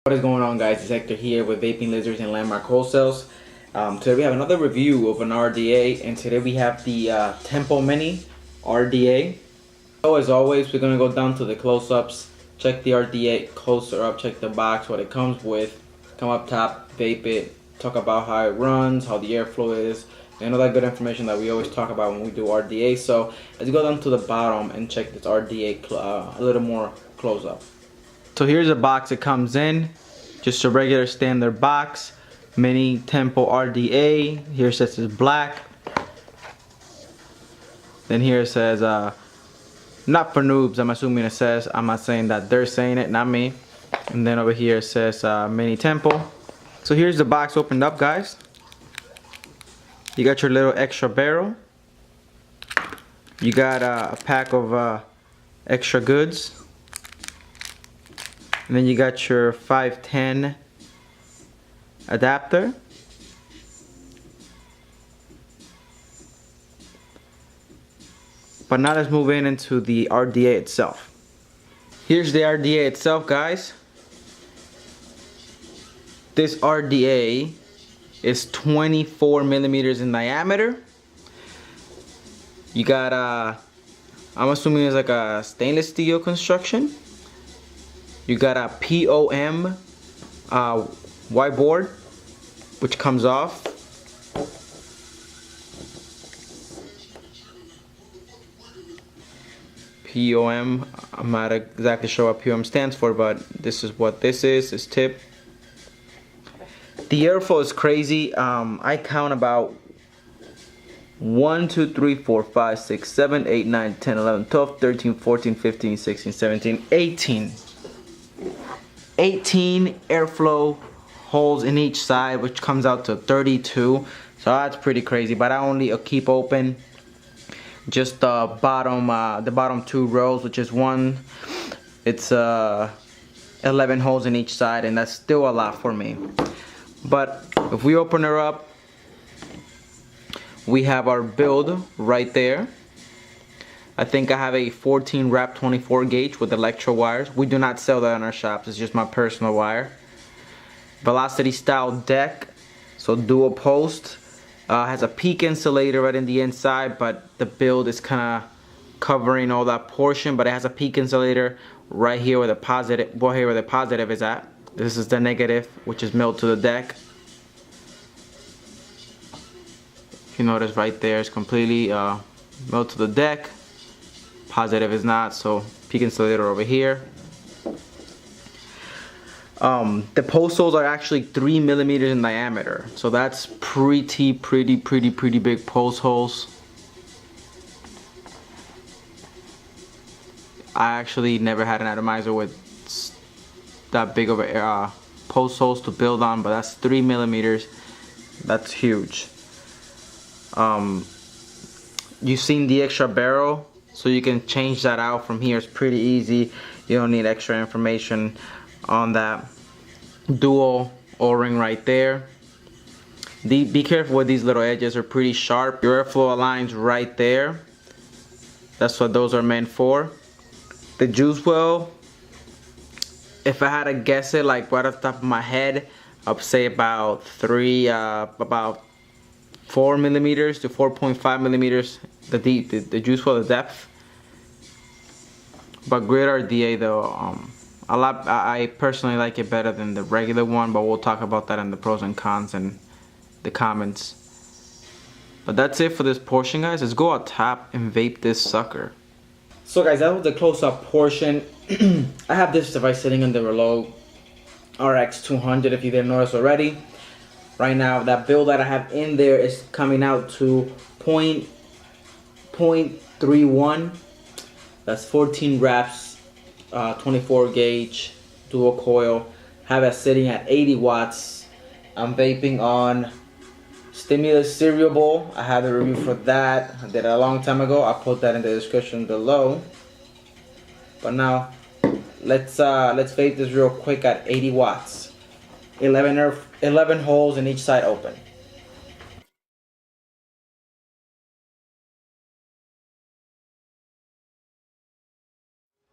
What is going on, guys? It's Hector here with Vaping Lizards and Landmark Wholesales. Today we have another review of an RDA, and today we have the Tempo Mini RDA. So as always, we're going to go down to the close-ups, check the RDA closer up, check the box, what it comes with, come up top, vape it, talk about how it runs, how the airflow is, and all that good information that we always talk about when we do RDA. So let's go down to the bottom and check this RDA a little more close-up. So here's the box it comes in, just a regular standard box, Mini Tempo RDA. Here it says it's black. Then here it says, not for noobs, I'm assuming it says, I'm not saying that, they're saying it, not me. And then over here it says Mini Tempo. So here's the box opened up, guys. You got your little extra barrel. You got a pack of extra goods. And then you got your 510 adapter. But now let's move into the RDA itself. Here's the RDA itself, guys. This RDA is 24 millimeters in diameter. You got I'm assuming it's like a stainless steel construction. You got a POM whiteboard, which comes off. POM, I'm not exactly sure what POM stands for, but this is what this is, this tip. The airflow is crazy. I count about 1, 2, 3, 4, 5, 6, 7, 8, 9, 10, 11, 12, 13, 14, 15, 16, 17, 18 airflow holes in each side, which comes out to 32. So that's pretty crazy. But I only keep open just the bottom 2 rows, which is one. It's 11 holes in each side, and that's still a lot for me. But if we open her up, we have our build right there. I think I have a 14 wrap 24 gauge with electro wires. We do not sell that in our shops. It's just my personal wire. Velocity style deck, so dual post. Has a peak insulator right in the inside, but the build is kind of covering all that portion. But it has a peak insulator right here where the positive, well, here where the positive is at. This is the negative, which is milled to the deck. If you notice right there, it's completely milled to the deck. Positive is not, so peak insulator over here. The post holes are actually 3 millimeters in diameter, so that's pretty big post holes. I actually never had an atomizer with that big of a post holes to build on, but that's 3 millimeters. That's huge. You've seen the extra barrel, so you can change that out from here. It's pretty easy. You don't need extra information on that. Dual O-ring right there. Be careful with these little edges, are pretty sharp. Your airflow aligns right there. That's what those are meant for. The juice well, if I had to guess it, like right off the top of my head, I'd say about 4 millimeters to 4.5 millimeters. The juice well, the depth. But great RDA though. I personally like it better than the regular one, but we'll talk about that in the pros and cons and the comments. But that's it for this portion, guys. Let's go out top and vape this sucker. So guys, that was the close-up portion. I have this device sitting on the Relo RX 200, if you didn't notice already. Right now, that build that I have in there is coming out to 0.31. That's 14 wraps. 24 gauge dual coil. Have it sitting at 80 watts. I'm vaping on Stimulus cereal bowl. I have a review for that. I did it a long time ago. I'll put that in the description below. But now let's vape this real quick at 80 watts. 11 holes in each side open.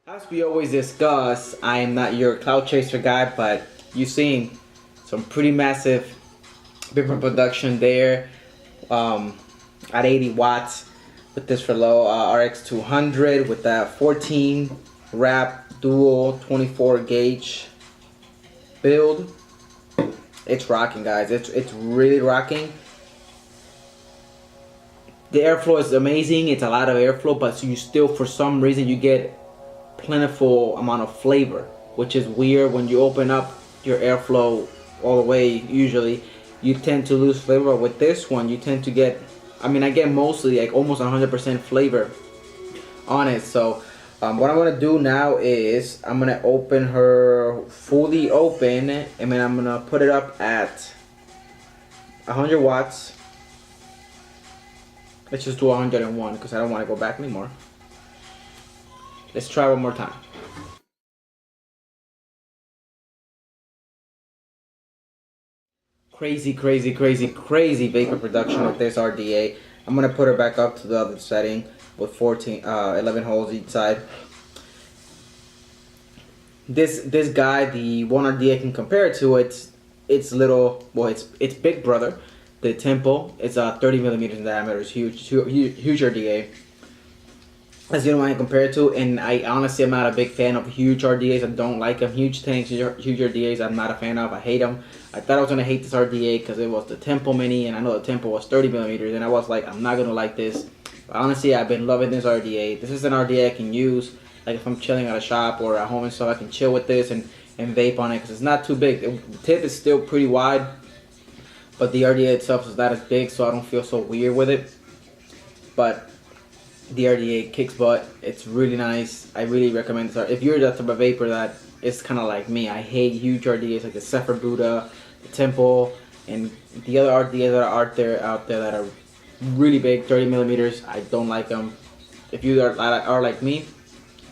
As we always discuss, I am not your cloud chaser guy, but you're seeing some pretty massive Vapin production there at 80 watts with this for low RX 200 with that 14 wrap dual 24 gauge build. It's rocking, guys. It's really rocking. The airflow is amazing. It's a lot of airflow, but you still, for some reason, you get plentiful amount of flavor, which is weird. When you open up your airflow all the way, usually you tend to lose flavor. But with this one, you tend to get, I mean, I get mostly like almost 100% flavor on it. So what I'm gonna do now is I'm gonna open her fully open, and then I'm gonna put it up at 100 watts. Let's just do 101 because I don't want to go back anymore. Let's try one more time. Crazy, crazy, crazy, crazy Vapin production with this RDA. I'm gonna put her back up to the other setting with 11 holes each side. This guy, the one RDA I can compare it to, it's little, well, it's big brother. The Tempo, it's 30 millimeters in diameter. It's huge RDA. That's the only one I compare it to, and I honestly am not a big fan of huge RDAs. I don't like them. Huge tanks, huge RDAs, I'm not a fan of. I hate them. I thought I was gonna hate this RDA because it was the Tempo Mini, and I know the Tempo was 30 millimeters, and I was like, I'm not gonna like this. But honestly, I've been loving this RDA. This is an RDA I can use, like if I'm chilling at a shop or at home and stuff, I can chill with this and vape on it because it's not too big. The tip is still pretty wide, but the RDA itself is not as big, so I don't feel so weird with it. But the RDA kicks butt. It's really nice. I really recommend this. If you're that type of vapor that is kind of like me, I hate huge RDAs like the Zephyr Buddha, the Tempo, and the other RDAs that are out there that are really big, 30 millimeters. I don't like them. If you are like me,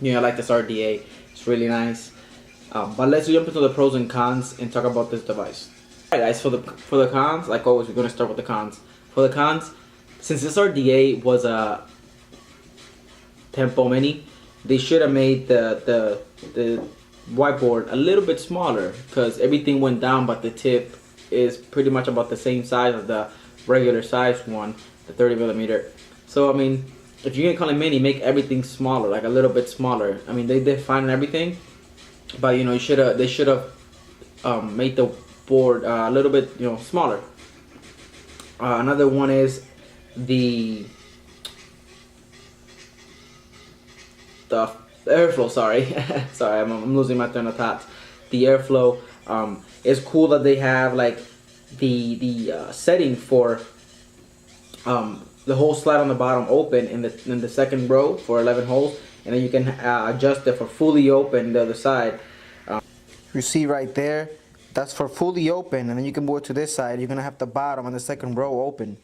you know, I like this RDA. It's really nice. But let's jump into the pros and cons and talk about this device. Alright guys, for the cons, like always, we're gonna start with the cons. For the cons, since this RDA was a Tempo Mini, they should have made the whiteboard a little bit smaller because everything went down, but the tip is pretty much about the same size as the regular size one, the 30 millimeter. So I mean, if you're gonna call it mini, make everything smaller, like a little bit smaller. I mean, they did fine and everything, but you know, they should have made the board a little bit, you know, smaller. Another one is the airflow. Sorry, sorry, I'm losing my train of thought. The airflow is cool that they have like the setting for the whole slide on the bottom open in the second row for 11 holes, and then you can adjust it for fully open the other side. You see right there, that's for fully open, and then you can move it to this side. You're gonna have the bottom and the second row open.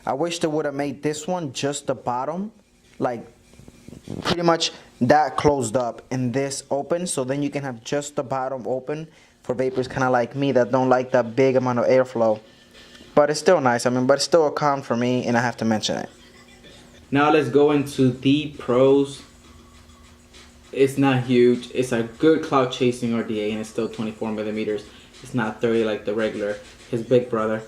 I wish they would have made this one just the bottom, like pretty much that closed up and this open, so then you can have just the bottom open for vapors kind of like me that don't like that big amount of airflow. But it's still nice, I mean, but it's still a con for me, and I have to mention it. Now let's go into the pros. It's not huge. It's a good cloud chasing RDA, and it's still 24 millimeters. It's not 30 like the regular, his big brother.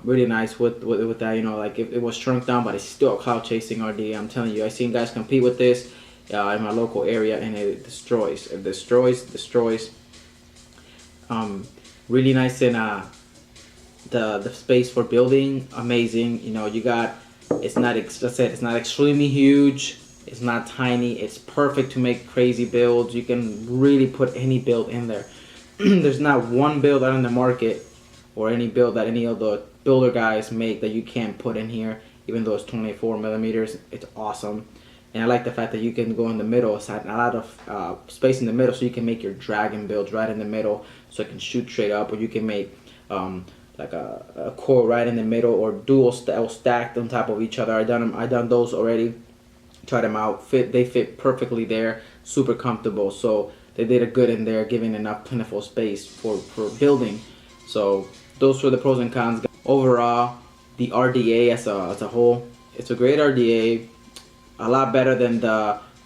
Really nice with that, you know, like it was shrunk down, but it's still a cloud chasing RDA. I'm telling you, I've seen guys compete with this in my local area, and it destroys. It destroys. Really nice in the space for building, amazing. You know, you got, it's not, as I said, it's not extremely huge. It's not tiny. It's perfect to make crazy builds. You can really put any build in there. There's not one build out in the market or any build that any of the builder guys make that you can't put in here, even though it's 24 millimeters. It's awesome. And I like the fact that you can go in the middle. It's a lot of space in the middle, so you can make your dragon builds right in the middle, so it can shoot straight up, or you can make like a core right in the middle, or dual stacked on top of each other. I done those already. Tried them out. They fit perfectly there. Super comfortable. So they did a good in there, giving enough plentiful space for building. So those were the pros and cons. Overall, the RDA as a whole, it's a great RDA. A lot better than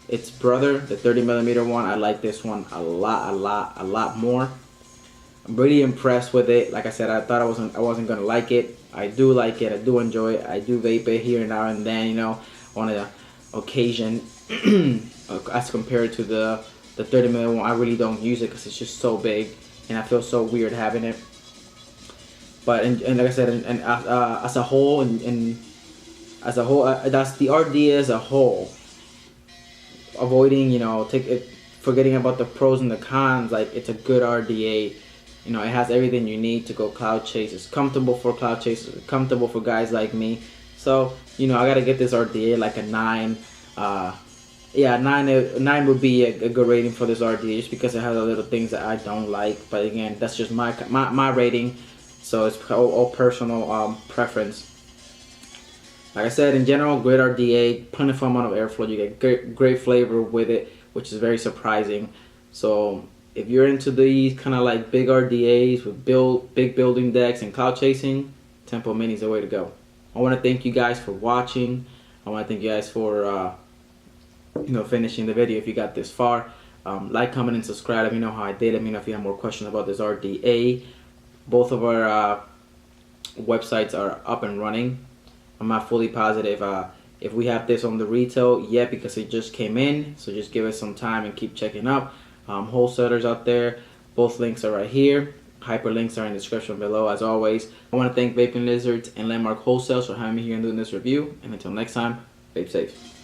its brother, the 30 millimeter one. I like this one a lot more. I'm really impressed with it. Like I said, I thought I wasn't gonna like it. I do like it. I do enjoy it. I do vape it here and now and then, you know, on an occasion. As compared to the 30 ml one, I really don't use it because it's just so big, and I feel so weird having it. But and like I said, and as a whole, that's the RDA as a whole. Avoiding, you know, forgetting about the pros and the cons. Like, it's a good RDA. You know, it has everything you need to go cloud chase. It's comfortable for cloud chasers. It's comfortable for guys like me. So, you know, I gotta get this RDA like a 9. Yeah, 9 would be a good rating for this RDA, just because it has a little things that I don't like. But again, that's just my rating. So it's all personal preference. Like I said, in general, great RDA, plentiful amount of airflow. You get great flavor with it, which is very surprising. So if you're into these kind of like big RDAs with big building decks and cloud chasing, Tempo Mini is the way to go. I want to thank you guys for watching. I want to thank you guys for you know, finishing the video if you got this far. Like, comment, and subscribe. Let me know how I did. Let me know if you have more questions about this RDA. Both of our websites are up and running. I'm not fully positive if we have this on the retail yet, because it just came in. So just give us some time and keep checking up. Wholesalers out there, both links are right here. Hyperlinks are in the description below. As always, I want to thank Vapin Lizards and Landmark Wholesale for having me here and doing this review. And until next time, vape safe.